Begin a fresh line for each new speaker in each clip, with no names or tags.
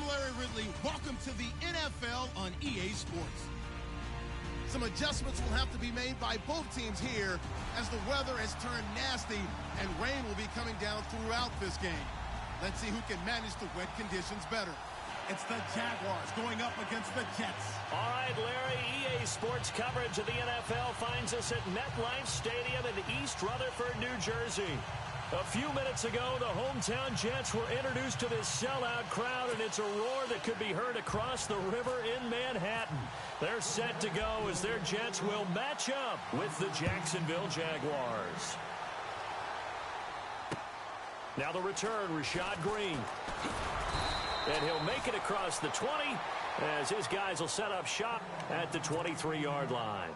Larry Ridley. Welcome to the NFL on EA Sports. Some adjustments will have to be made by both teams here as the weather has turned nasty and rain will be coming down throughout this game. Let's see who can manage the wet conditions better. It's the Jaguars going up against the Jets.
All right, Larry, EA Sports coverage of the NFL finds us at MetLife Stadium in East Rutherford, New Jersey. A few minutes ago, the hometown Jets were introduced to this sellout crowd, and it's a roar that could be heard across the river in Manhattan. They're set to go as their Jets will match up with the Jacksonville Jaguars. Now the return, Rashad Green. And he'll make it across the 20 as his guys will set up shop at the 23-yard line.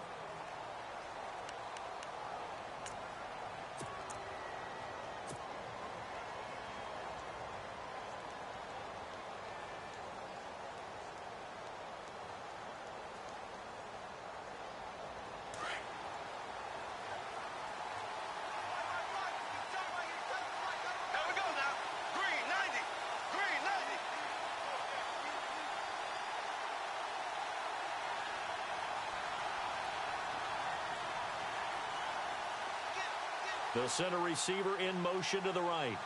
They'll send a receiver in motion to the right.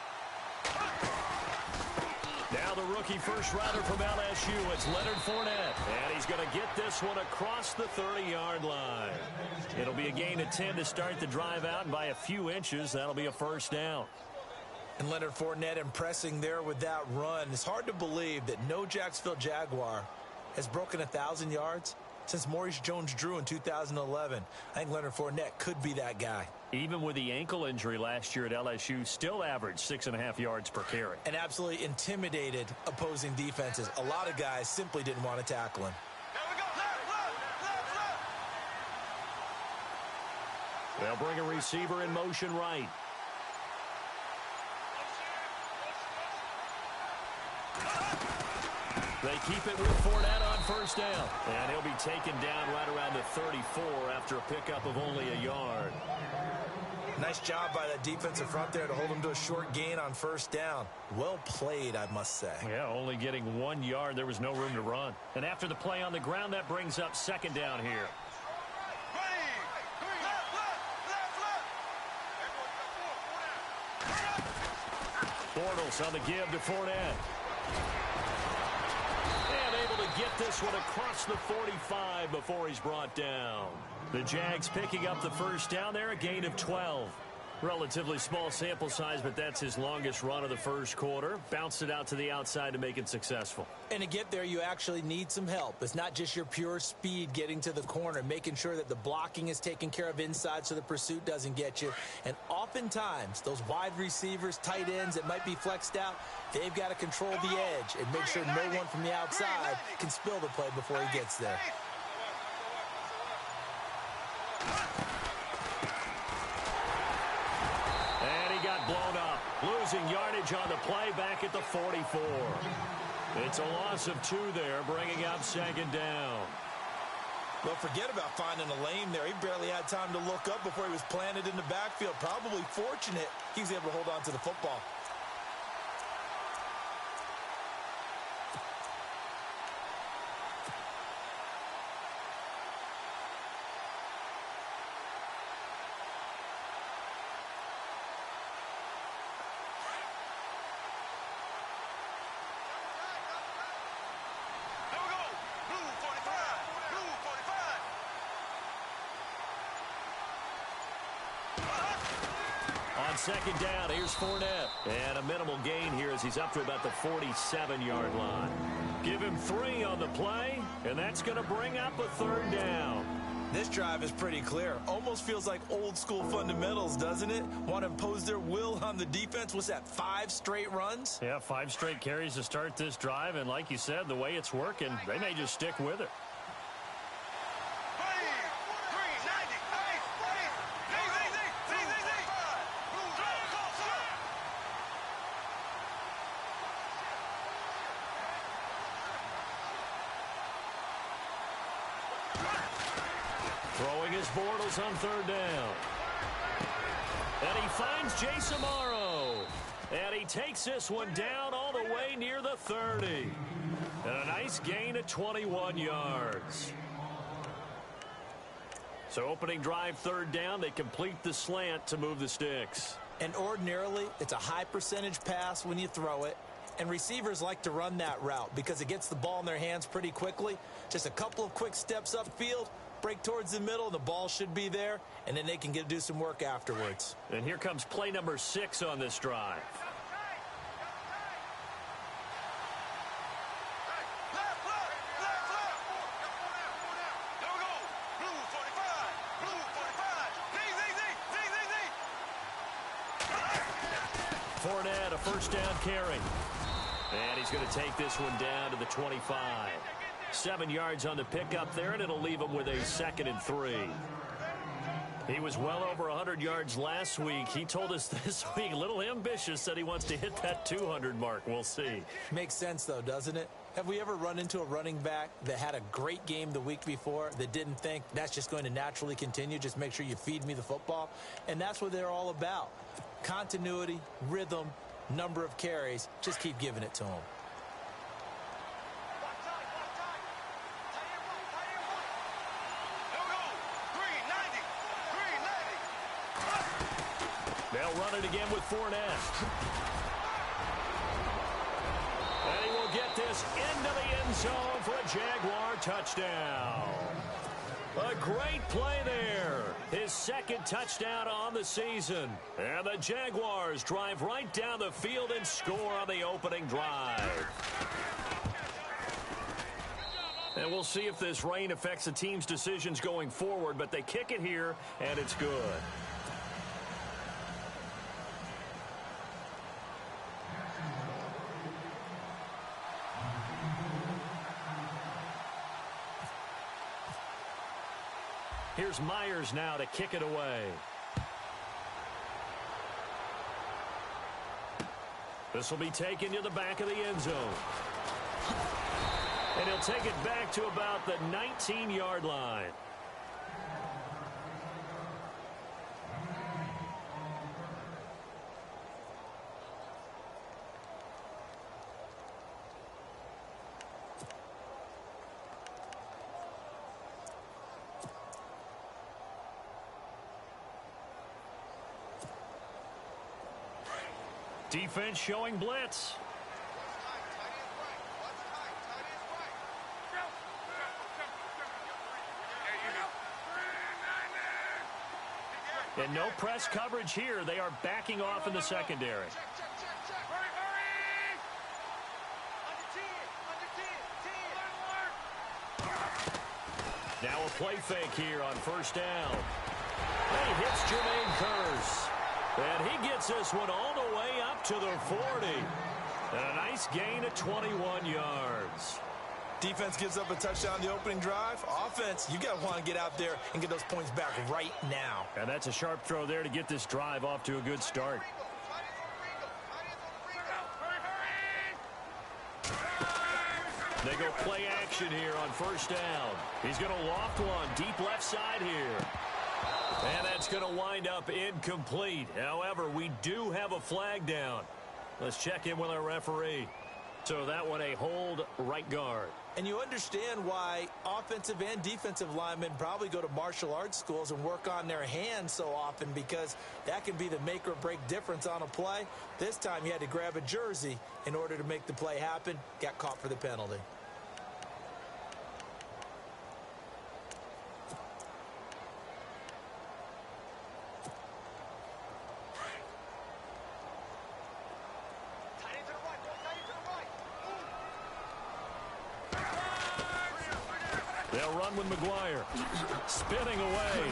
Now the rookie first-rounder from LSU, it's Leonard Fournette. And he's going to get this one across the 30-yard line. It'll be a gain of 10 to start the drive out, and by a few inches, that'll be a first down.
And Leonard Fournette impressing there with that run. It's hard to believe that no Jacksonville Jaguar has broken 1,000 yards since Maurice Jones-Drew in 2011. I think Leonard Fournette could be that guy.
Even with the ankle injury last year at LSU, still averaged 6.5 yards per carry.
And absolutely intimidated opposing defenses. A lot of guys simply didn't want to tackle him.
They'll bring a receiver in motion right. They keep it with Fournette on first down. And he'll be taken down right around the 34 after a pickup of only a yard.
Nice job by that defensive front there to hold him to a short gain on first down. Well played, I must say.
Yeah, only getting 1 yard. There was no room to run. And after the play on the ground, that brings up second down here. Bortles on the give to Fournette. And able to get this one across the 45 before he's brought down. The Jags picking up the first down there, a gain of 12. Relatively small sample size, but that's his longest run of the first quarter. Bounced it out to the outside to make it successful.
And to get there, you actually need some help. It's not just your pure speed getting to the corner, making sure that the blocking is taken care of inside so the pursuit doesn't get you. And oftentimes, those wide receivers, tight ends that might be flexed out, they've got to control the edge and make sure no one from the outside can spill the play before he gets there.
Blown up, losing yardage on the play back at the 44. It's a loss of 2 there, bringing up second down.
Well, forget about finding a lane there. He barely had time to look up before he was planted in the backfield. Probably fortunate he was able to hold on to the football.
Second down, here's Fournette. And a minimal gain here as he's up to about the 47-yard line. Give him 3 on the play, and that's going to bring up a third down.
This drive is pretty clear. Almost feels like old-school fundamentals, doesn't it? Want to impose their will on the defense. What's that, 5 straight runs?
Yeah, 5 straight carries to start this drive, and like you said, the way it's working, they may just stick with it. Throwing his Bortles on third down. And he finds Jace Amaro. And he takes this one down all the way near the 30. And a nice gain of 21 yards. So opening drive, third down, they complete the slant to move the sticks.
And ordinarily, it's a high percentage pass when you throw it. And receivers like to run that route because it gets the ball in their hands pretty quickly. Just a couple of quick steps upfield, break towards the middle, and the ball should be there. And then they can do some work afterwards.
And here comes play number 6 on this drive. Fournette, a first down carry. And he's going to take this one down to the 25. 7 yards on the pickup there, and it'll leave him with a 2nd and 3. He was well over 100 yards last week. He told us this week, a little ambitious, said he wants to hit that 200 mark. We'll see.
Makes sense, though, doesn't it? Have we ever run into a running back that had a great game the week before that didn't think that's just going to naturally continue? Just make sure you feed me the football. And that's what they're all about. Continuity, rhythm, number of carries. Just keep giving it to them. They'll run it again with Fournette. And he will get this into the end zone for a Jaguar touchdown. A great play there. His 2nd touchdown on the season. And the Jaguars drive right down the field and score on the opening drive. And we'll see if this rain affects the team's decisions going forward, but they kick it here, and it's good. Here's Myers now to kick it away. This will be taken to the back of the end zone. And he'll take it back to about the 19-yard line. Defense showing blitz. And no press coverage here. They are backing off in the secondary. Now a play fake here on first down. And he hits Jermaine Kearse. And he gets this one all the way up to the 40. And a nice gain of 21 yards. Defense gives up a touchdown the opening drive. Offense, you got to want to get out there and get those points back right now.
And that's a sharp throw there to get this drive off to a good start. They go play action here on first down. He's going to loft one deep left side here. And that's going to wind up incomplete. However, we do have a flag down. Let's check in with our referee. So that one a hold right guard.
And you understand why offensive and defensive linemen probably go to martial arts schools and work on their hands so often, because that can be the make or break difference on a play. This time he had to grab a jersey in order to make the play happen. Got caught for the penalty.
They'll run with McGuire. Spinning away.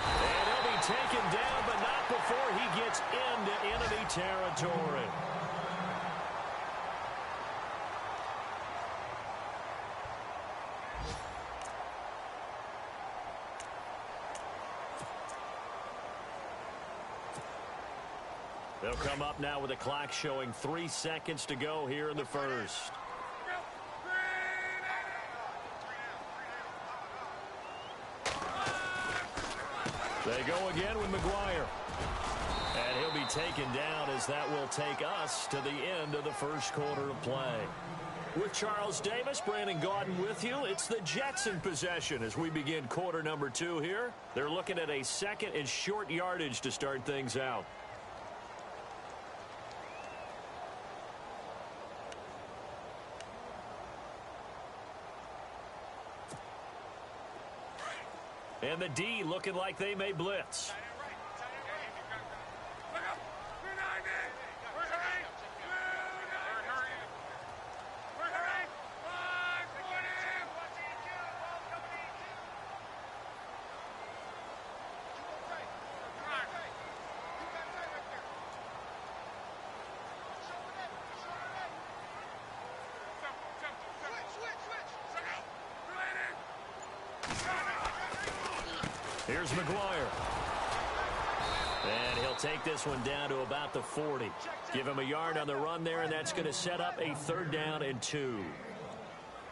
And he'll be taken down, but not before he gets into enemy territory. They'll come up now with the clock showing 3 seconds to go here in the first. They go again with McGuire. And he'll be taken down as that will take us to the end of the first quarter of play. With Charles Davis, Brandon Gaudin with you. It's the Jets in possession as we begin quarter number 2 here. They're looking at a second and short yardage to start things out. And the D looking like they may blitz. Here's McGuire. And he'll take this one down to about the 40. Give him a yard on the run there, and that's going to set up a 3rd down and 2.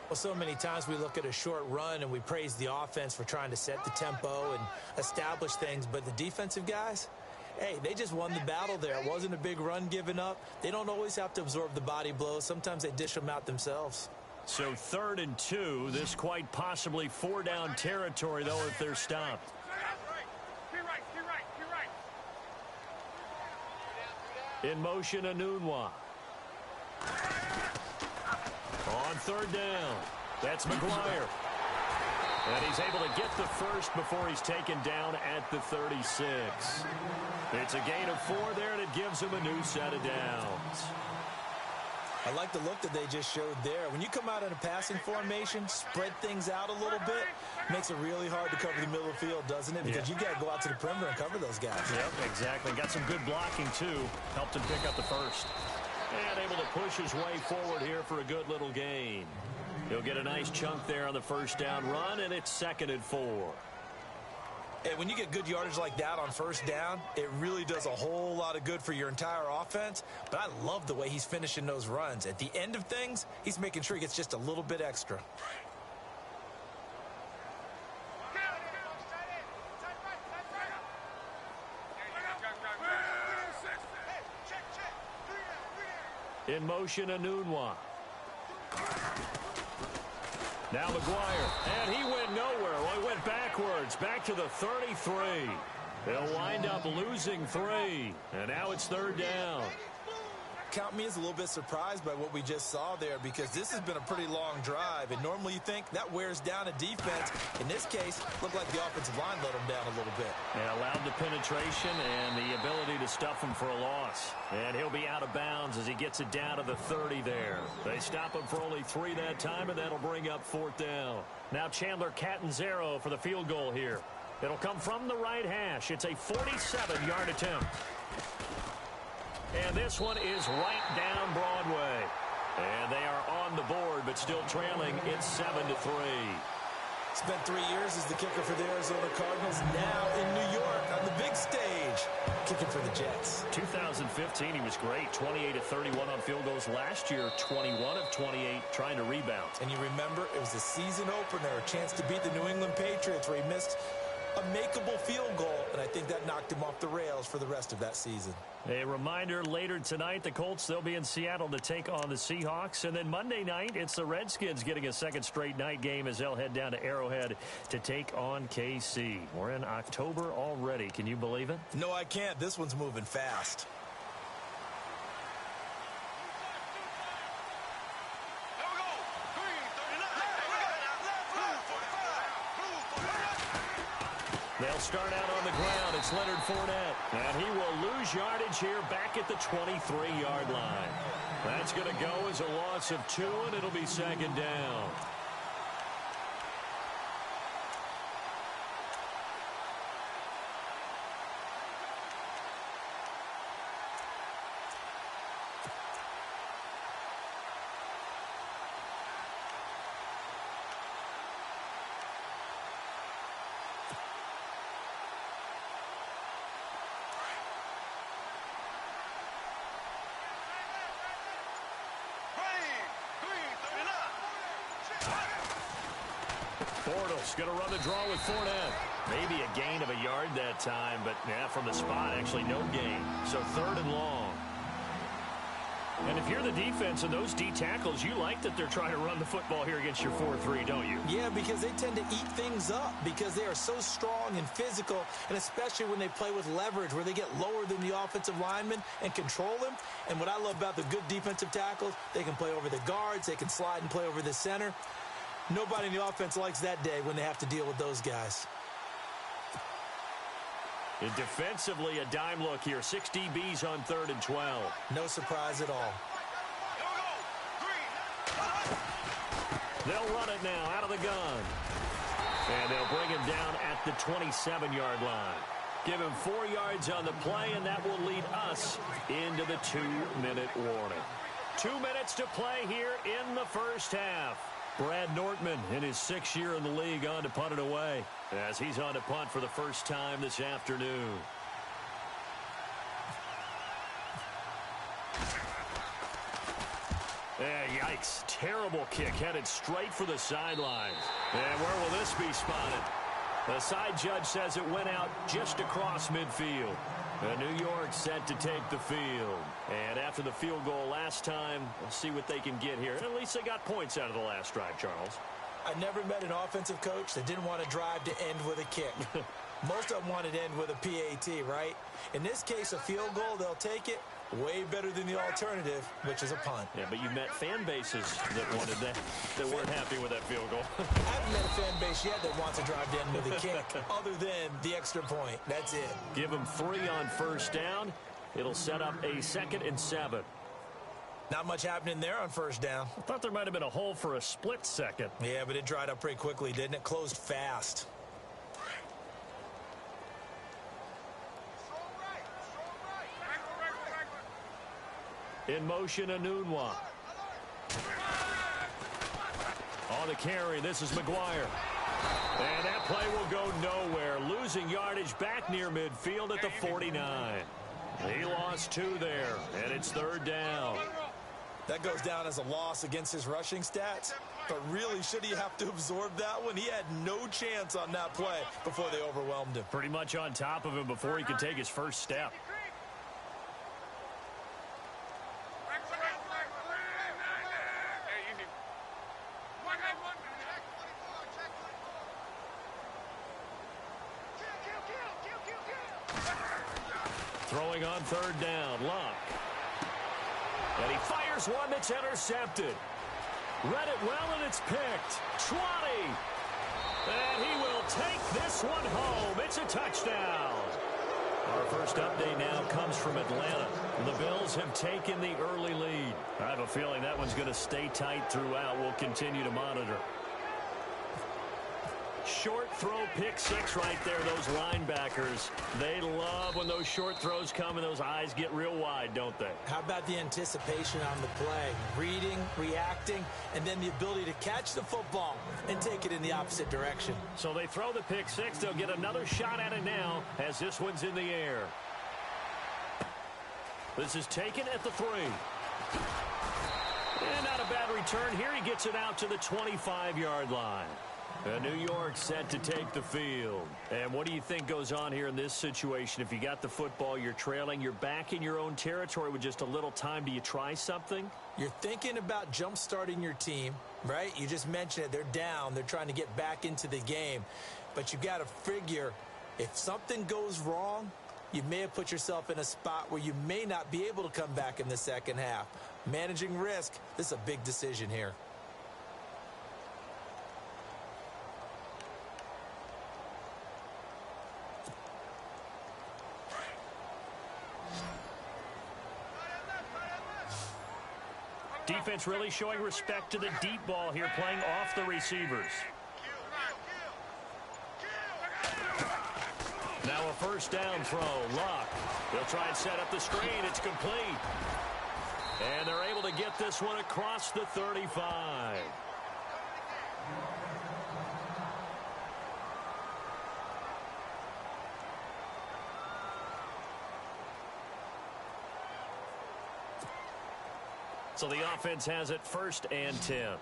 Well, so many times we look at a short run and we praise the offense for trying to set the tempo and establish things, but the defensive guys, hey, they just won the battle there. It wasn't a big run given up. They don't always have to absorb the body blows. Sometimes they dish them out themselves.
So 3rd and 2, this quite possibly 4-down territory, though, if they're stopped. In motion, Anunwa. On 3rd down, that's McGuire. And he's able to get the first before he's taken down at the 36. It's a gain of 4 there, and it gives him a new set of downs.
I like the look that they just showed there. When you come out in a passing formation, spread things out a little bit, makes it really hard to cover the middle of the field, doesn't it? Because you got to go out to the perimeter and cover those guys.
Yep, exactly. Got some good blocking, too. Helped him pick up the first. And able to push his way forward here for a good little gain. He'll get a nice chunk there on the 1st down run, and it's 2nd and 4.
Hey, when you get good yardage like that on 1st down, it really does a whole lot of good for your entire offense. But I love the way he's finishing those runs. At the end of things, he's making sure he gets just a little bit extra.
In motion, Anunwa. Now McGuire, and he went nowhere. Well, he went backwards, back to the 33. They'll wind up losing 3, and now it's 3rd down.
Count me as a little bit surprised by what we just saw there, because this has been a pretty long drive, and normally you think that wears down a defense. In this case, looked like the offensive line let them down a little bit.
Yeah, allowed the penetration and the ability to stuff him for a loss. And he'll be out of bounds as he gets it down to the 30 there. They stop him for only 3 that time, and that'll bring up 4th down. Now Chandler Catanzaro for the field goal here. It'll come from the right hash. It's a 47-yard attempt. And this one is right down Broadway. And they are on the board, but still trailing. It's 7-3.
Spent 3 years as the kicker for the Arizona Cardinals. Now in New York on the big stage, kicking for the Jets.
2015, he was great. 28 of 31 on field goals. Last year, 21 of 28 trying to rebound.
And you remember, it was a season opener, a chance to beat the New England Patriots where he missed a makeable field goal, and I think that knocked him off the rails for the rest of that season.
A reminder, later tonight, the Colts, they'll be in Seattle to take on the Seahawks. And then Monday night, it's the Redskins getting a 2nd straight night game as they'll head down to Arrowhead to take on KC. We're in October already. Can you believe it?
No, I can't. This one's moving fast.
They'll start out on the ground. It's Leonard Fournette. And he will lose yardage here back at the 23-yard line. That's going to go as a loss of 2, and it'll be 2nd down. Bortles going to run the draw with Fournette. Maybe a gain of a yard that time, but yeah, from the spot, actually no gain. So 3rd and long. And if you're the defense and those D tackles, you like that they're trying to run the football here against your 4-3, don't you?
Yeah, because they tend to eat things up because they are so strong and physical, and especially when they play with leverage where they get lower than the offensive linemen and control them. And what I love about the good defensive tackles, they can play over the guards, they can slide and play over the center. Nobody in the offense likes that day when they have to deal with those guys.
And defensively, a dime look here. 6 DBs on 3rd and 12.
No surprise at all.
They'll run it now out of the gun. And they'll bring him down at the 27-yard line. Give him 4 yards on the play, and that will lead us into the 2-minute warning. 2 minutes to play here in the first half. Brad Nortman in his 6th year in the league on to punt it away as he's on to punt for the first time this afternoon. Yikes. Terrible kick headed straight for the sidelines. And where will this be spotted? The side judge says it went out just across midfield. New York set to take the field. And after the field goal last time, we'll see what they can get here. At least they got points out of the last drive, Charles.
I never met an offensive coach that didn't want to drive to end with a kick. Most of them wanted to end with a PAT, right? In this case, a field goal, they'll take it. Way better than the alternative, which is a punt.
Yeah, but you met fan bases that wanted that weren't happy with that field goal.
I haven't met a fan base yet that wants to drive to end with a kick, other than the extra point. That's it.
Give them 3 on first down. It'll set up a 2nd and 7.
Not much happening there on first down.
I thought there might have been a hole for a split second.
Yeah, but it dried up pretty quickly, didn't it? Closed fast.
In motion, Anunwa. On the carry, this is McGuire. And that play will go nowhere. Losing yardage back near midfield at the 49. He lost 2 there, and it's 3rd down.
That goes down as a loss against his rushing stats. But really, should he have to absorb that one? He had no chance on that play before they overwhelmed him.
Pretty much on top of him before he could take his first step. Throwing on 3rd down, Luck. And he fires one that's intercepted. Read it well, and it's picked. 20. And he will take this one home. It's a touchdown. Our first update now comes from Atlanta. The Bills have taken the early lead. I have a feeling that one's going to stay tight throughout. We'll continue to monitor. Short throw, pick 6 right there, those linebackers. They love when those short throws come and those eyes get real wide, don't they?
How about the anticipation on the play? Reading, reacting, and then the ability to catch the football and take it in the opposite direction.
So they throw the pick 6. They'll get another shot at it now as this one's in the air. This is taken at the 3. And not a bad return here. He gets it out to the 25-yard line. New York set to take the field. And what do you think goes on here in this situation? If you got the football, you're trailing, you're back in your own territory with just a little time. Do you try something?
You're thinking about jump-starting your team, right? You just mentioned it. They're down. They're trying to get back into the game. But you got to figure if something goes wrong, you may have put yourself in a spot where you may not be able to come back in the second half. Managing risk, this is a big decision here.
Defense really showing respect to the deep ball here, playing off the receivers. Now a first down throw. Luck. They'll try and set up the screen. It's complete. And they're able to get this one across the 35. So the offense has it 1st and 10.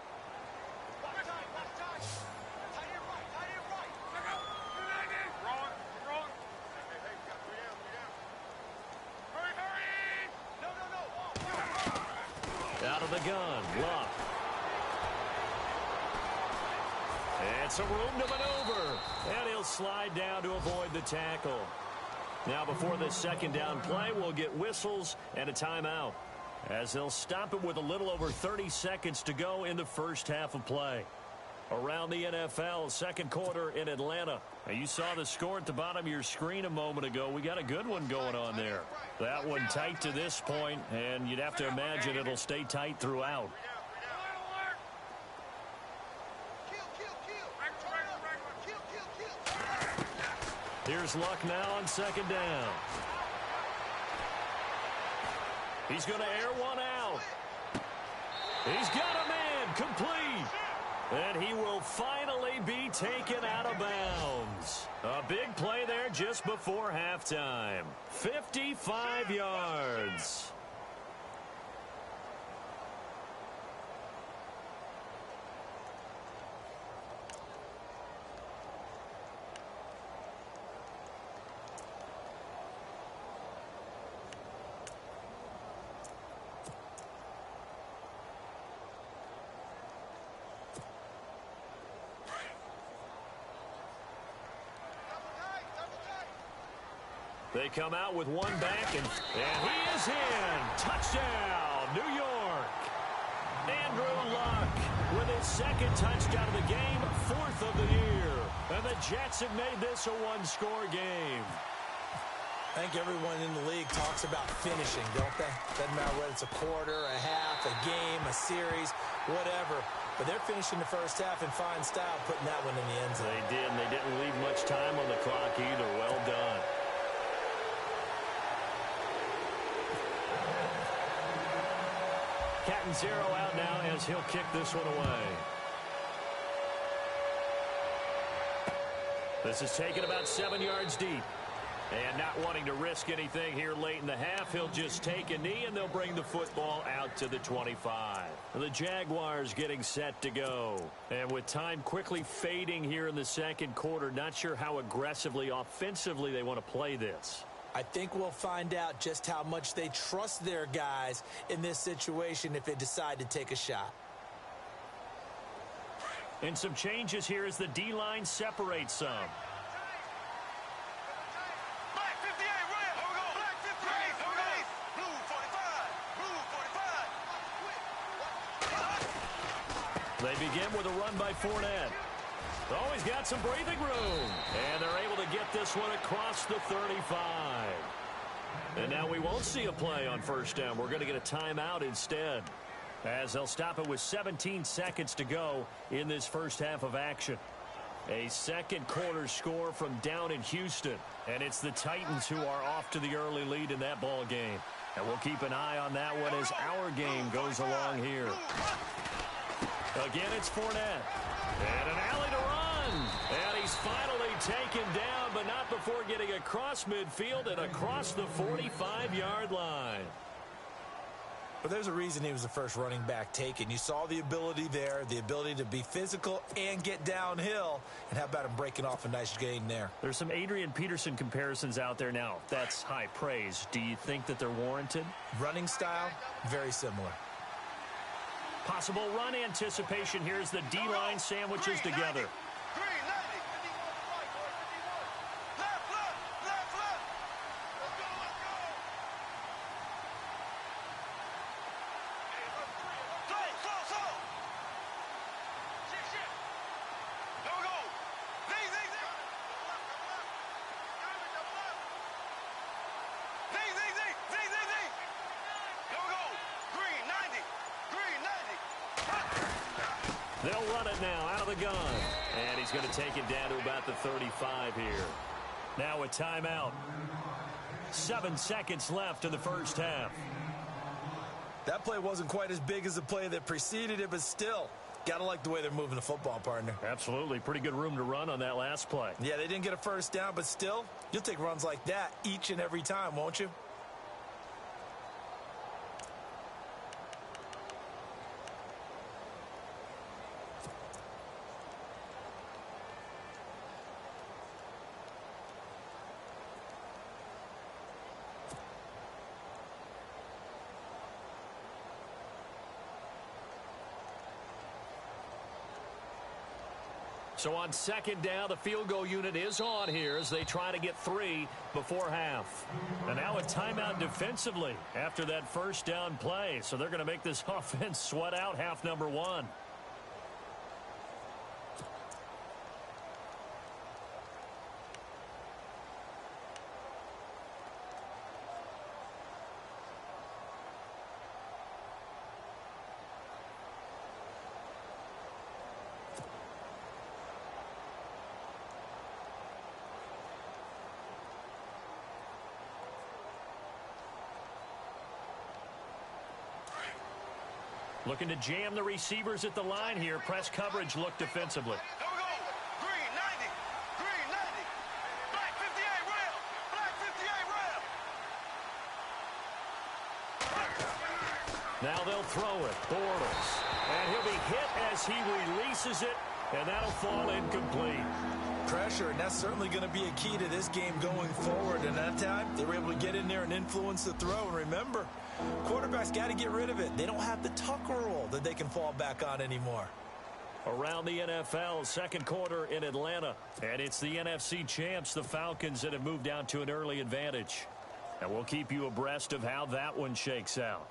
Out of the gun, Luck. It's a room to maneuver, and he'll slide down to avoid the tackle. Now before this second down play, we'll get whistles and a timeout, as they'll stop it with a little over 30 seconds to go in the first half of play. Around the NFL, second quarter in Atlanta. Now, you saw the score at the bottom of your screen a moment ago. We got a good one going on there. That one tight to this point, and you'd have to imagine it'll stay tight throughout. Here's Luck now on second down. He's going to air one out. He's got a man complete. And he will finally be taken out of bounds. A big play there just before halftime. 55 yards. They come out with one back, and he is in. Touchdown, New York. Andrew Luck with his second touchdown of the game, fourth of the year. And the Jets have made this a one-score game.
I think everyone in the league talks about finishing, don't they? Doesn't matter whether it's a quarter, a half, a game, a series, whatever. But they're finishing the first half in fine style, putting that one in the end zone.
They did, and they didn't leave much time on the clock either. Well done. Cat and zero out now as he'll kick this one away. This is taken about 7 yards deep. And not wanting to risk anything here late in the half, he'll just take a knee and they'll bring the football out to the 25. The Jaguars getting set to go. And with time quickly fading here in the second quarter, not sure how aggressively, offensively they want to play this.
I think we'll find out just how much they trust their guys in this situation if they decide to take a shot.
And some changes here as the D-line separates some. They begin with a run by Fournette. Oh, he's got some breathing room. And they're able to get this one across the 35. And now we won't see a play on first down. We're going to get a timeout instead, as they'll stop it with 17 seconds to go in this first half of action. A second quarter score from down in Houston. And it's the Titans who are off to the early lead in that ball game. And we'll keep an eye on that one as our game goes along here. Again, it's Fournette. And an alley to run. And he's finally taken down, but not before getting across midfield and across the 45-yard line.
But there's a reason he was the first running back taken. You saw the ability there, the ability to be physical and get downhill. And how about him breaking off a nice gain there?
There's some Adrian Peterson comparisons out there now. That's high praise. Do you think that they're warranted?
Running style, very similar.
Possible run anticipation. Here's the D-line sandwiches together. They'll run it now out of the gun. And he's going to take it down to about the 35 here. Now a timeout. 7 seconds left in the first half.
That play wasn't quite as big as the play that preceded it, but still, gotta like the way they're moving the football, partner.
Absolutely. Pretty good room to run on that last play.
Yeah, they didn't get a first down, but still, you'll take runs like that each and every time, won't you?
So on second down, the field goal unit is on here as they try to get 3 before half. And now a timeout defensively after that first down play. So they're going to make this offense sweat out half number 1. Looking to jam the receivers at the line here. Press coverage look defensively.
Here we go. Green 90. Green 90. Black 58 rail. Black 58 rail.
Now they'll throw it. Bortles. And he'll be hit as he releases it. And that'll fall incomplete.
Pressure, and that's certainly going to be a key to this game going forward. And that time, they were able to get in there and influence the throw. And remember, quarterbacks got to get rid of it. They don't have the Tucker rule that they can fall back on anymore.
Around the NFL, second quarter in Atlanta. And it's the NFC champs, the Falcons, that have moved down to an early advantage. And we'll keep you abreast of how that one shakes out.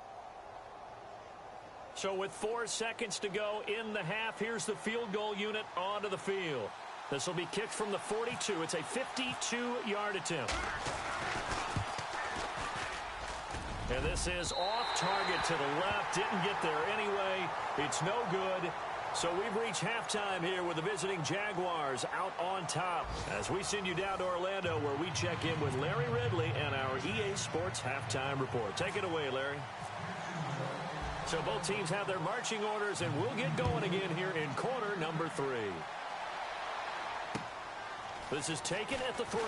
So with 4 seconds to go in the half, here's the field goal unit onto the field. This will be kicked from the 42. It's a 52-yard attempt. And this is off target to the left. Didn't get there anyway. It's no good. So we've reached halftime here with the visiting Jaguars out on top. As we send you down to Orlando where we check in with Larry Ridley and our EA Sports Halftime Report. Take it away, Larry. So both teams have their marching orders, and we'll get going again here in quarter number 3. This is taken at the 3.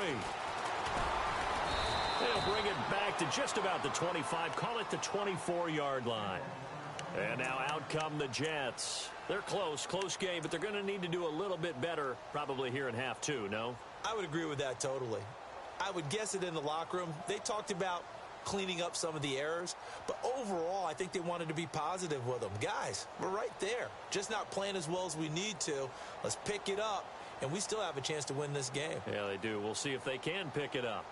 They'll bring it back to just about the 25. Call it the 24-yard line. And now out come the Jets. They're close game, but they're going to need to do a little bit better probably here in half 2, no?
I would agree with that totally. I would guess it in the locker room. They talked about cleaning up some of the errors, but overall, I think they wanted to be positive with them. Guys, we're right there. Just not playing as well as we need to. Let's pick it up, and we still have a chance to win this game.
Yeah, they do. We'll see if they can pick it up.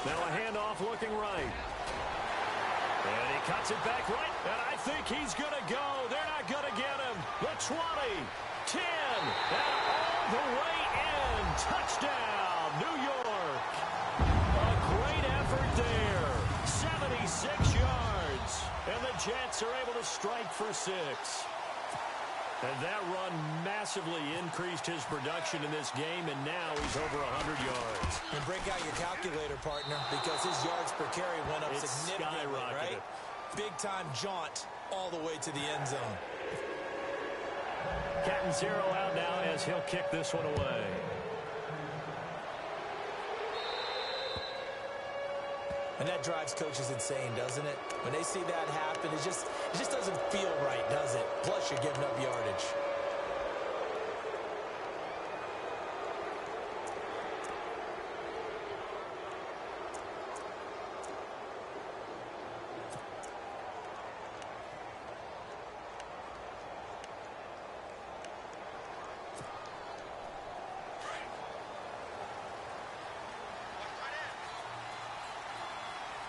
Now a handoff looking right. And he cuts it back right. And I think he's going to go. They're not going to get him. The 20, 10, and all the way in. Touchdown, New York. A great effort there. 76 yards. And the Jets are able to strike for 6. And that run massively increased his production in this game, and now he's over 100 yards.
And break out your calculator, partner, because his yards per carry went up significantly, right? Big-time jaunt all the way to the end zone.
Cat and 0 out now as he'll kick this one away.
And that drives coaches insane, doesn't it? When they see that happen, it just doesn't feel right, does it? Plus, you're giving up yardage.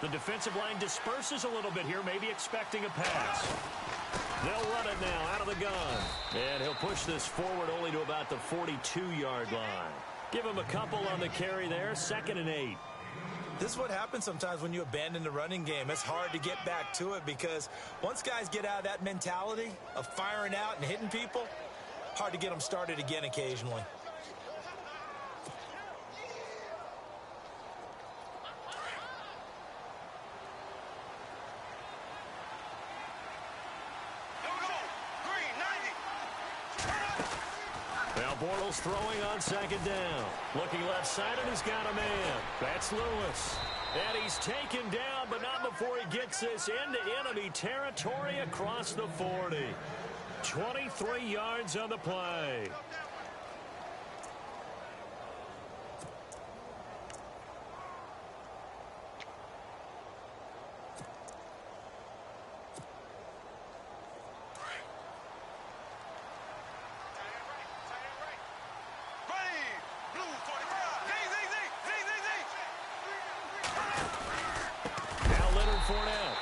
The defensive line disperses a little bit here, maybe expecting a pass. They'll run it now out of the gun. And he'll push this forward only to about the 42-yard line. Give him a couple on the carry there, 2nd and 8.
This is what happens sometimes when you abandon the running game. It's hard to get back to it because once guys get out of that mentality of firing out and hitting people, hard to get them started again occasionally.
Bortles throwing on 2nd down. Looking left side, and he's got a man. That's Lewis. And he's taken down, but not before he gets this into enemy territory across the 40. 23 yards on the play.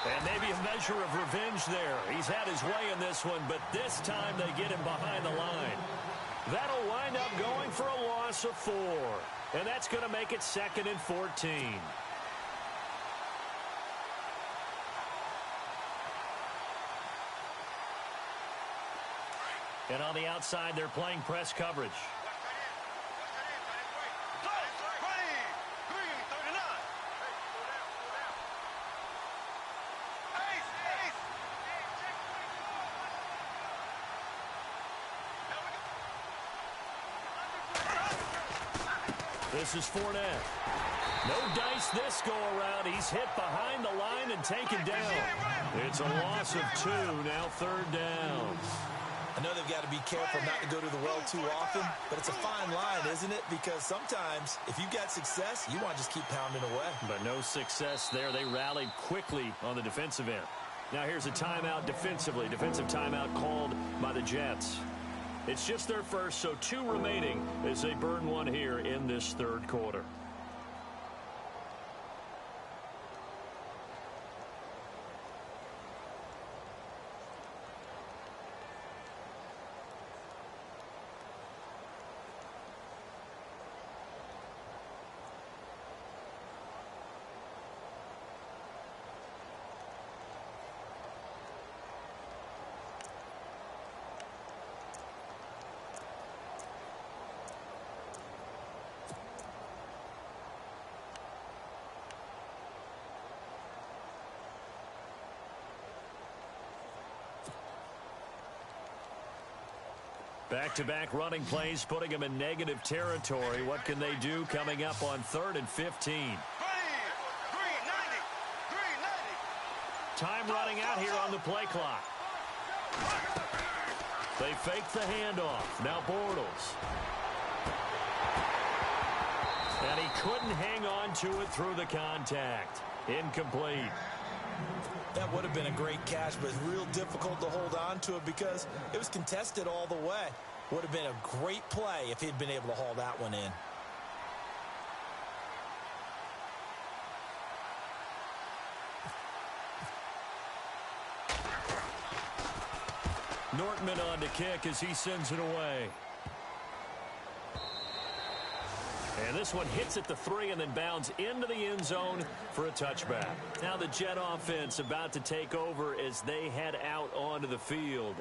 And maybe a measure of revenge there. He's had his way in this one, but this time they get him behind the line. That'll wind up going for a loss of 4. And that's going to make it 2nd and 14. And on the outside, they're playing press coverage. This is Fournette. No dice this go-around. He's hit behind the line and taken down. It's a loss of 2, now 3rd down.
I know they've got to be careful not to go to the well too often, but it's a fine line, isn't it? Because sometimes, if you've got success, you want to just keep pounding away.
But no success there. They rallied quickly on the defensive end. Now here's a timeout defensively. Defensive timeout called by the Jets. It's just their first, so 2 remaining as they burn 1 here in this 3rd quarter. Back-to-back running plays, putting them in negative territory. What can they do coming up on 3rd and 15? Time running out here on the play clock. They fake the handoff. Now Bortles. And he couldn't hang on to it through the contact. Incomplete.
That would have been a great catch, but it's real difficult to hold on to it because it was contested all the way. Would have been a great play if he'd been able to haul that one in.
Nortman on to kick as he sends it away. And this one hits at the 3 and then bounds into the end zone for a touchback. Now the Jet offense about to take over as they head out onto the field.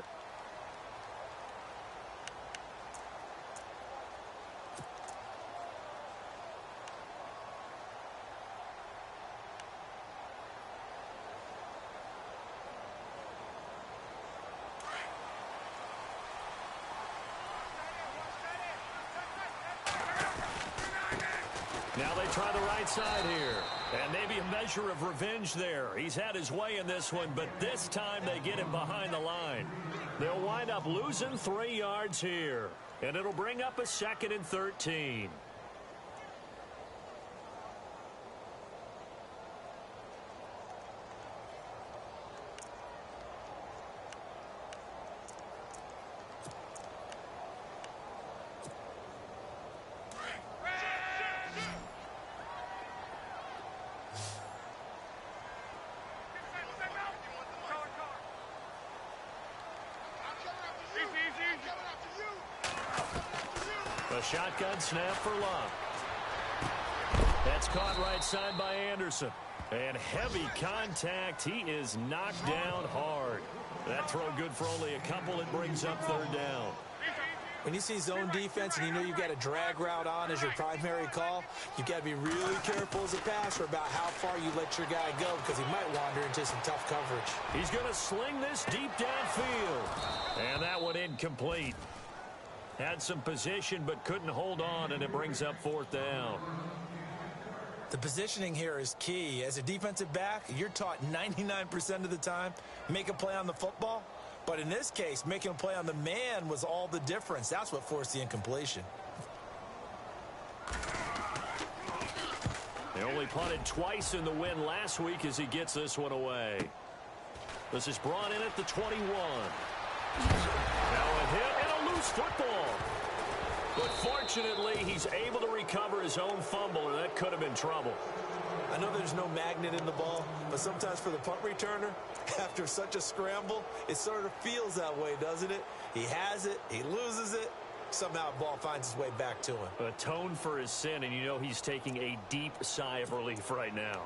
Now they try the right side here. And maybe a measure of revenge there. He's had his way in this one, but this time they get him behind the line. They'll wind up losing 3 yards here. And it'll bring up a 2nd and 13. A shotgun snap for Love. That's caught right side by Anderson. And heavy contact. He is knocked down hard. That throw good for only a couple. It brings up 3rd down.
When you see zone defense and you know you've got a drag route on as your primary call, you've got to be really careful as a passer about how far you let your guy go because he might wander into some tough coverage.
He's going to sling this deep downfield. And that one incomplete. Had some position but couldn't hold on, and it brings up 4th down.
The positioning here is key. As a defensive back, you're taught 99% of the time, make a play on the football. But in this case, making a play on the man was all the difference. That's what forced the incompletion.
They only punted twice in the win last week as he gets this one away. This is brought in at the 21. Now a hit and a loose football. But fortunately, he's able to recover his own fumble, and that could have been trouble.
I know there's no magnet in the ball, but sometimes for the punt returner, after such a scramble, it sort of feels that way, doesn't it? He has it, he loses it, somehow the ball finds its way back to him.
Atone for his sin, and you know he's taking a deep sigh of relief right now.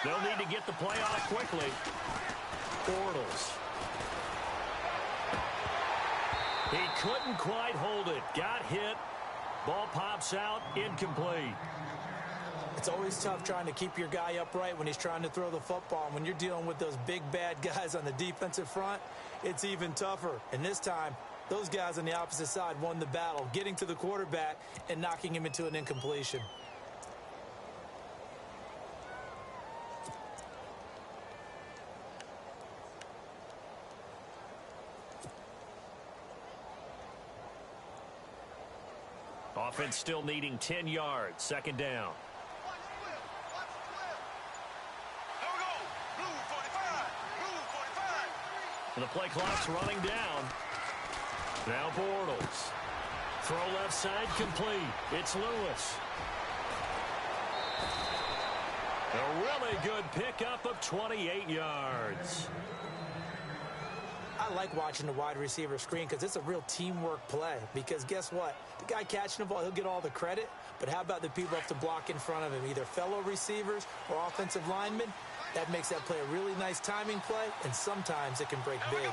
They'll need to get the play off quickly. Bortles. He couldn't quite hold it. Got hit. Ball pops out. Incomplete.
It's always tough trying to keep your guy upright when he's trying to throw the football. And when you're dealing with those big, bad guys on the defensive front, it's even tougher. And this time, those guys on the opposite side won the battle, getting to the quarterback and knocking him into an incompletion.
Offense still needing 10 yards. Second down. And the play clock's running down. Now Bortles. Throw left side complete. It's Lewis. A really good pickup of 28 yards.
I like watching the wide receiver screen because it's a real teamwork play. Because guess what? The guy catching the ball, he'll get all the credit. But how about the people have to block in front of him, either fellow receivers or offensive linemen? That makes that play a really nice timing play, and sometimes it can break big.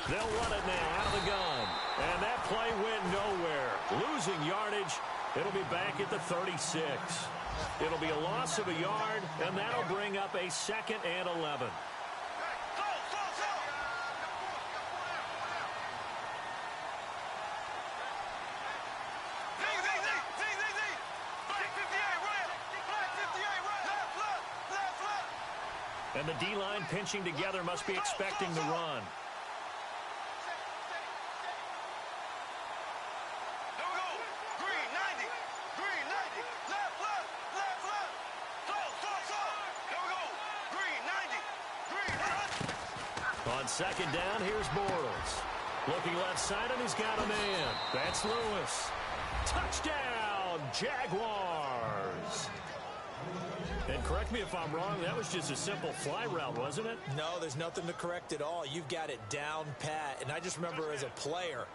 They'll run it now out of the gun. And that play went nowhere. Losing yardage. It'll be back at the 36. It'll be a loss of a yard, and that'll bring up a 2nd and 11. And the D-line pinching together must be expecting the run. On second down, here's Bortles. Looking left side, and he's got a man. That's Lewis. Touchdown, Jaguars. And correct me if I'm wrong, that was just a simple fly route, wasn't it?
No, there's nothing to correct at all. You've got it down pat. And I just remember as a player,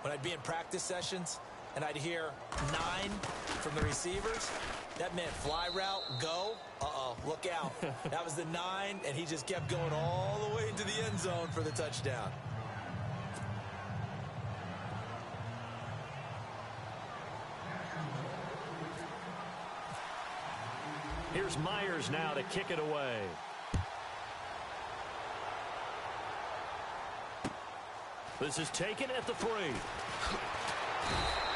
when I'd be in practice sessions, and I'd hear 9 from the receivers, that meant fly route, go. Uh-oh, look out. That was the 9, and he just kept going all the way into the end zone for the touchdown.
Here's Myers now to kick it away. This is taken at the 3.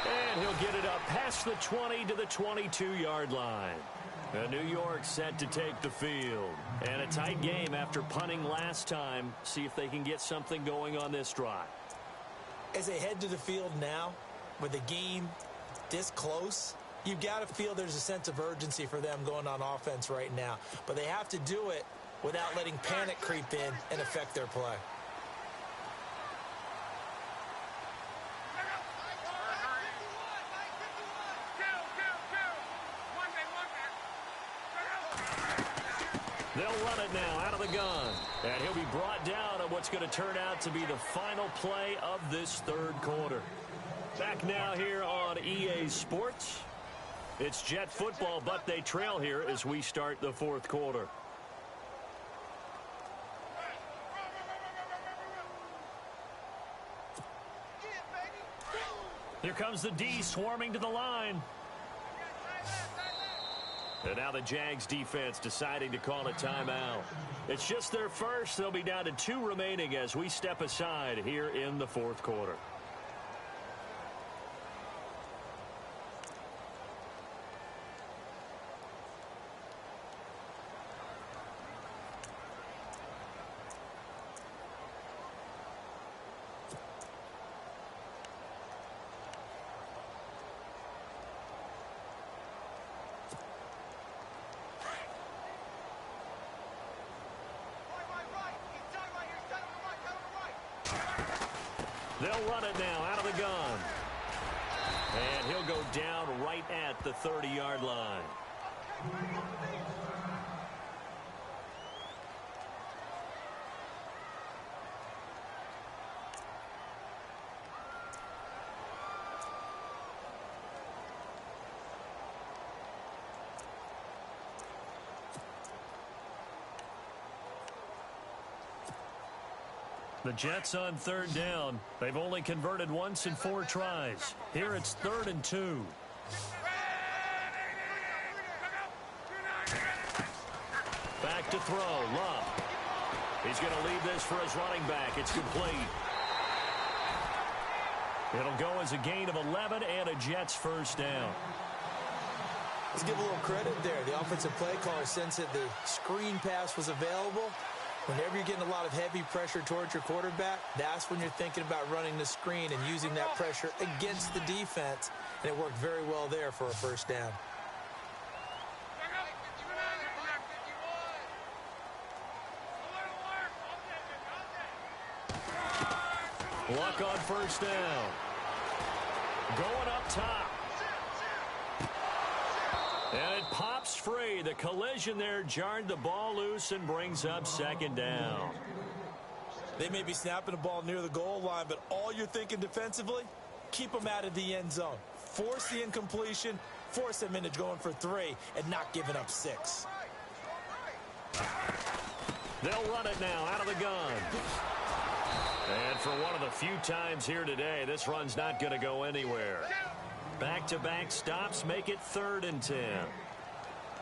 And he'll get it up past the 20 to the 22-yard line. And New York set to take the field. And a tight game after punting last time. See if they can get something going on this drive.
As they head to the field now, with the game this close, you've got to feel there's a sense of urgency for them going on offense right now. But they have to do it without letting panic creep in and affect their play.
They'll run it now out of the gun. And he'll be brought down on what's going to turn out to be the final play of this third quarter. Back now here on EA Sports. It's Jet football, but they trail here as we start the fourth quarter. Here comes the D swarming to the line. And now the Jags defense deciding to call a timeout. It's just their first. They'll be down to 2 remaining as we step aside here in the fourth quarter. They'll run it now out of the gun. And he'll go down right at the 30-yard line. The Jets on third down. They've only converted once in 4 tries. Here it's 3rd and 2. Back to throw. Love. He's going to leave this for his running back. It's complete. It'll go as a gain of 11 and a Jets first down.
Let's give a little credit there. The offensive play caller sensed that the screen pass was available. Whenever you're getting a lot of heavy pressure towards your quarterback, that's when you're thinking about running the screen and using that pressure against the defense. And it worked very well there for a first down.
Luck on first down. Going up top. And it pops free. The collision there jarred the ball loose and brings up second down.
They may be snapping the ball near the goal line, but all you're thinking defensively, keep them out of the end zone. Force the incompletion, force them into going for 3, and not giving up 6.
They'll run it now out of the gun. And for one of the few times here today, this run's not going to go anywhere. Back-to-back stops make it 3rd and 10.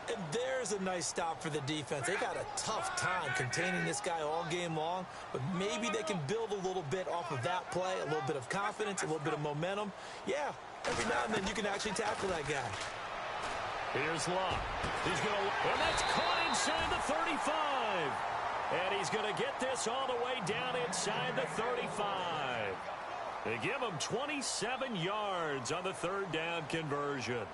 And there's a nice stop for the defense. They've had a tough time containing this guy all game long, but maybe they can build a little bit off of that play, a little bit of confidence, a little bit of momentum. Yeah, every now and then you can actually tackle that guy.
Here's Love. He's going to, and that's caught inside the 35. And he's going to get this all the way down inside the 35. They give him 27 yards on the 3rd down conversion.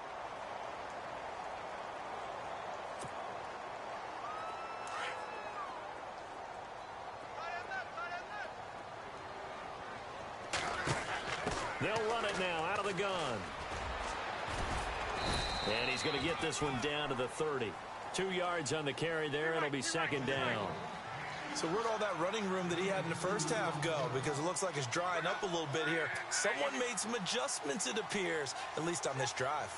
They'll run it now out of the gun. And he's going to get this one down to the 30. 2 yards on the carry there. It'll be 2nd down.
So where'd all that running room that he had in the first half go? Because it looks like it's drying up a little bit here. Someone made some adjustments, it appears, at least on this drive.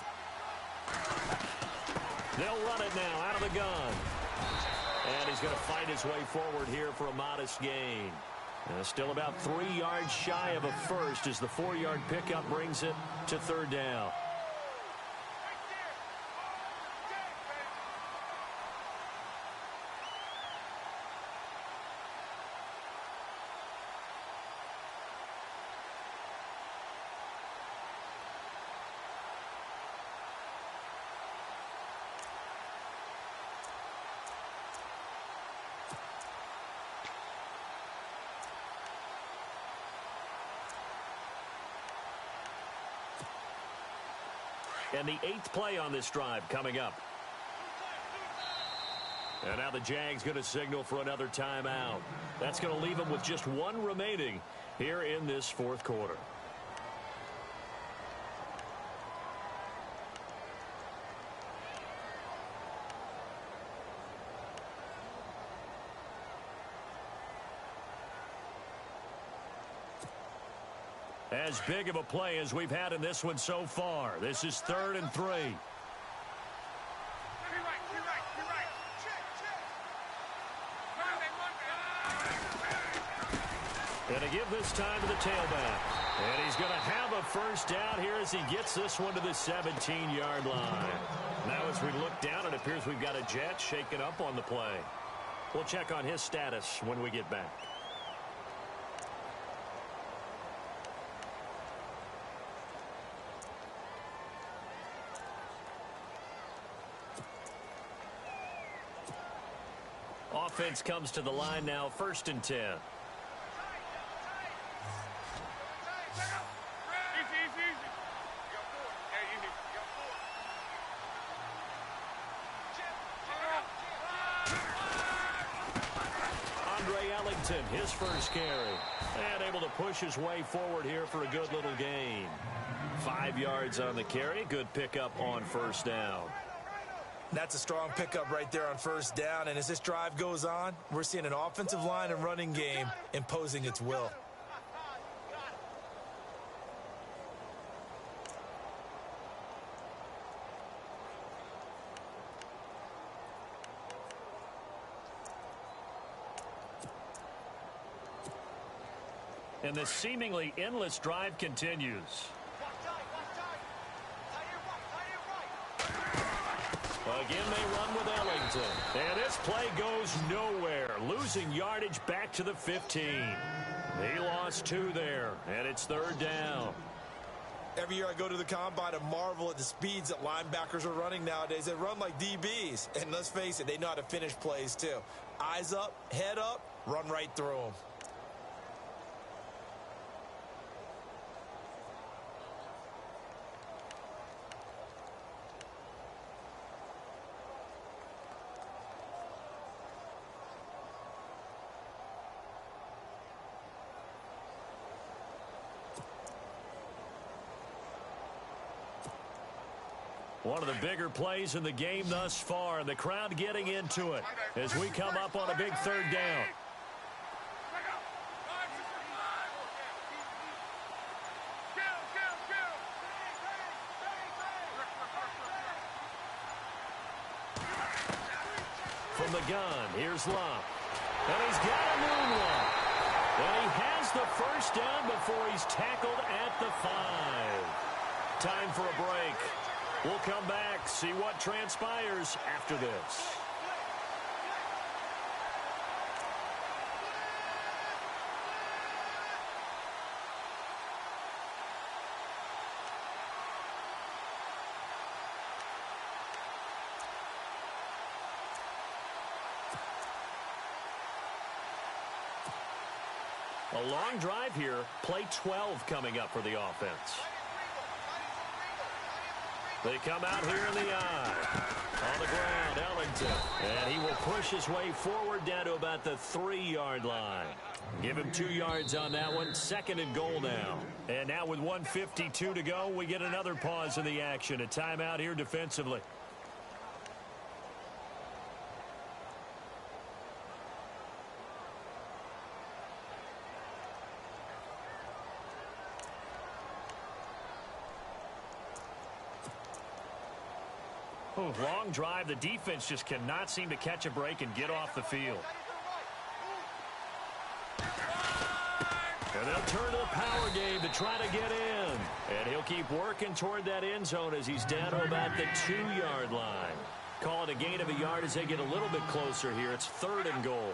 They'll run it now out of the gun. And he's going to fight his way forward here for a modest gain. Still about 3 yards shy of a first as the 4-yard pickup brings it to 3rd down. And the 8th play on this drive coming up. And now the Jags going to signal for another timeout. That's going to leave them with just 1 remaining here in this 4th quarter. As big of a play as we've had in this one so far. This is 3rd and 3. Going to give this time to the tailback. And he's going to have a first down here as he gets this one to the 17-yard line. Now as we look down, it appears we've got a Jet shaken up on the play. We'll check on his status when we get back. Offense comes to the line now, 1st and 10. His first carry. And able to push his way forward here for a good little gain. 5 yards on the carry. Good pickup on 1st down.
That's a strong pickup right there on 1st down. And as this drive goes on, we're seeing an offensive line and running game imposing its will.
And the seemingly endless drive continues. Again, they run with Ellington. And this play goes nowhere. Losing yardage back to the 15. He lost 2 there, and it's 3rd down.
Every year I go to the combine and marvel at the speeds that linebackers are running nowadays. They run like DBs. And let's face it, they know how to finish plays too. Eyes up, head up, run right through them.
One of the bigger plays in the game thus far, and the crowd getting into it as we come up on a big 3rd down. From the gun, here's Love. And he's got a moonwalk. And he has the first down before he's tackled at the 5. Time for a break. We'll come back, see what transpires after this. A long drive here, play 12 coming up for the offense. They come out here in the eye. On the ground, Ellington. And he will push his way forward down to about the 3-yard line. Give him 2 yards on that one. 2nd and goal now. And now with 1:52 to go, we get another pause in the action. A timeout here defensively. Long drive. The defense just cannot seem to catch a break and get off the field. And they'll turn to the power game to try to get in. And he'll keep working toward that end zone as he's down to about the 2-yard line. Call it a gain of a yard as they get a little bit closer here. It's 3rd and goal.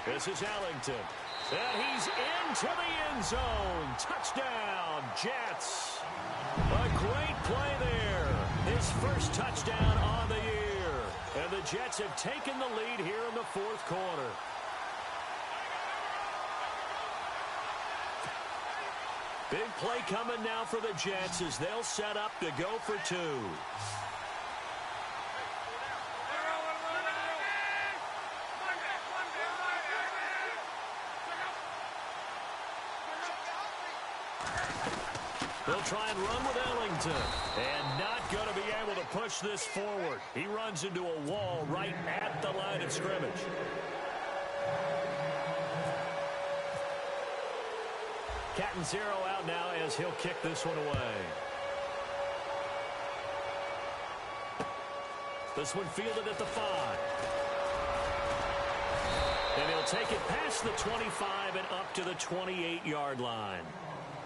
This is Ellington. And he's into the end zone. Touchdown, Jets. A great play there. His first touchdown on the year. And the Jets have taken the lead here in the 4th quarter. Big play coming now for the Jets as they'll set up to go for 2. They'll try and run with Ellington. And not going to be able to push this forward. He runs into a wall right at the line of scrimmage. Catanzaro out now as he'll kick this one away. This one fielded at the 5. And he'll take it past the 25 and up to the 28-yard line.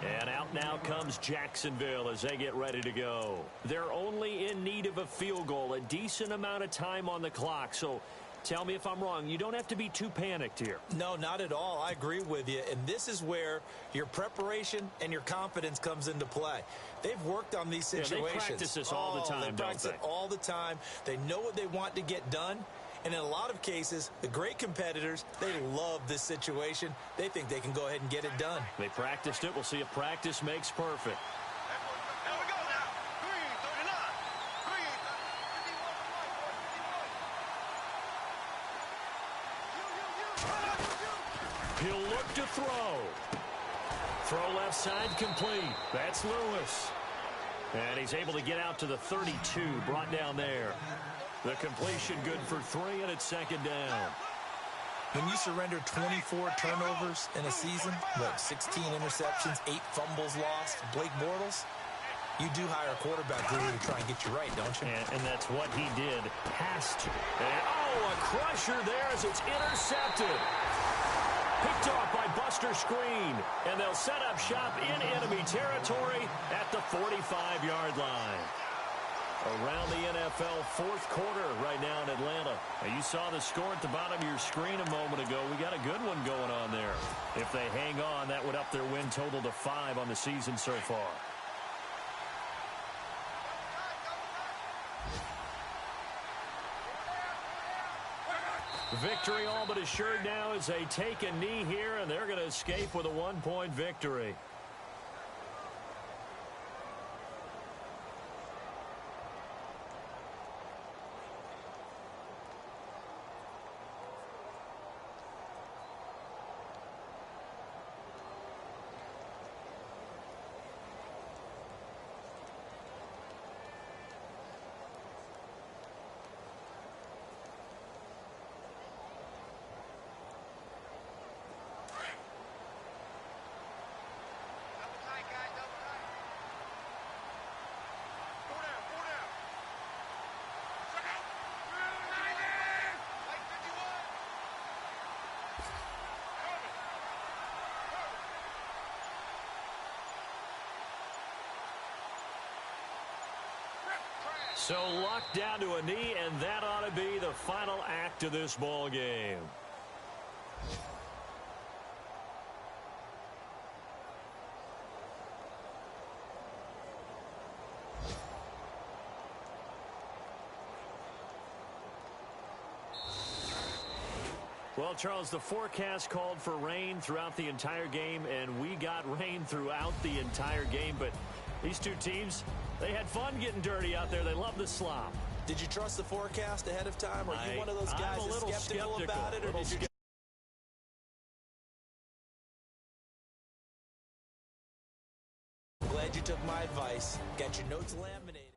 And out now comes Jacksonville as they get ready to go. They're only in need of a field goal, a decent amount of time on the clock. So tell me if I'm wrong. You don't have to be too panicked here.
No, not at all. I agree with you. And this is where your preparation and your confidence comes into play. They've worked on these situations.
Yeah, they practice this all the time,
They practice it all the time. They know what they want to get done. And in a lot of cases, the great competitors, they love this situation. They think they can go ahead and get it done.
They practiced it. We'll see if practice makes perfect.
Here we go now. Green, 39. Green, 51.
He'll look to throw. Throw left side complete. That's Lewis. And he's able to get out to the 32, brought down there. The completion good for 3, and it's second down.
When you surrender 24 turnovers in a season, 16 interceptions, 8 fumbles lost, Blake Bortles, you do hire a quarterback guru to try and get you right, don't you?
And that's what he did. Has to. And, a crusher there as it's intercepted. Picked off by Buster Screen. And they'll set up shop in enemy territory at the 45-yard line. Around the NFL fourth quarter right now in Atlanta. Now you saw the score at the bottom of your screen a moment ago. We got a good one going on there. If they hang on, that would up their win total to 5 on the season so far. Victory all but assured now as they take a knee here, and they're going to escape with a 1-point victory. So luck down to a knee, and that ought to be the final act of this ball game. Well, Charles, the forecast called for rain throughout the entire game, and we got rain throughout the entire game. But these two teams, they had fun getting dirty out there. They love the slop.
Did you trust the forecast ahead of time? Or are you one of those guys that's skeptical about it? Or did you Glad you took my advice. Got your notes laminated.